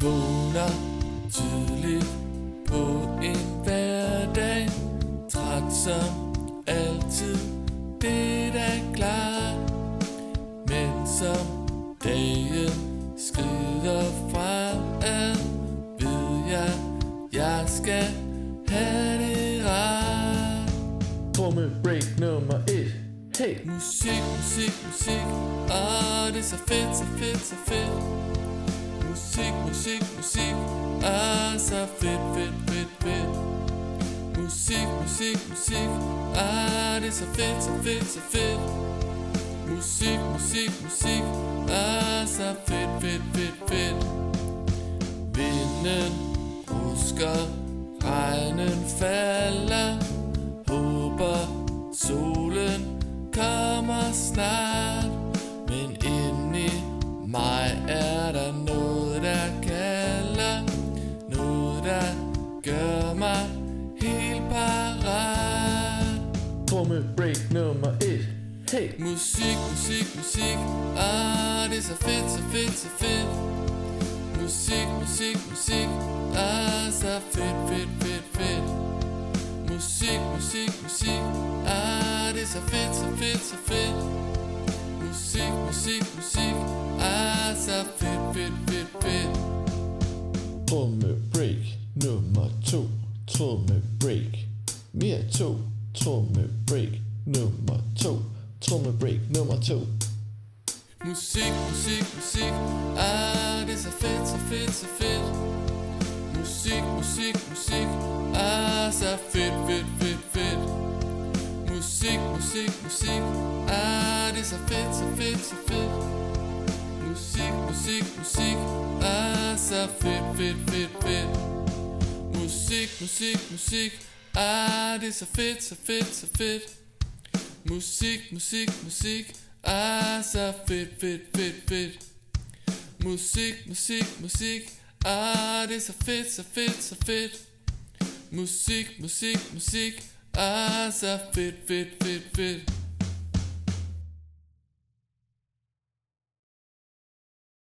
Vågner tidligt på en hverdag, træt som altid, det er da klart. Men som dagen skrider fremad, ved jeg skal have det rart. Trommebreak nummer 1. Hey! Musik, musik, musik, det er så fedt, så fedt, så fedt. Musik, musik, musik, så fedt, fedt, fedt, fedt. Musik, musik, musik, det er så fedt, så fedt, så fedt. Musik, musik, musik, så fedt, fedt, fedt, fedt. Vinden rusker, regnen falder, håber solen kommer snart. Men inde i mig er der noget, der kalder, noget, der gør mig helt parat. Trommebreak nummer 1. Hey! Musik, musik, musik, det er så fedt, så fedt, så fedt. Musik, musik, musik, så fedt, fedt, fedt, fedt. Musik, musik, musik, det er så fedt, så fedt, så fedt. Musik, musik, musik, så fedt, fedt, fedt, fedt. Trommebreak nummer 2. Trommebreak mere 2. Trommebreak nummer 2. Trommebreak nummer 2. Musik, musik, musik, det er så fedt, så fedt, så fedt. Musik, musik, musik, så fedt, fedt, fedt, fedt. Musik, musik, musik, det er så fedt, så fedt, så fedt. Musik, musik, musik, så fedt, fedt, fedt, fedt. Musik, musik, musik, det er så fedt, så fedt, så fedt. Musik, musik, musik, så fedt, fedt, fedt, fedt. Musik, musik, musik, det er så fedt, så fedt, så fedt. Musik, musik, musik, så fedt, fedt, fedt, fedt.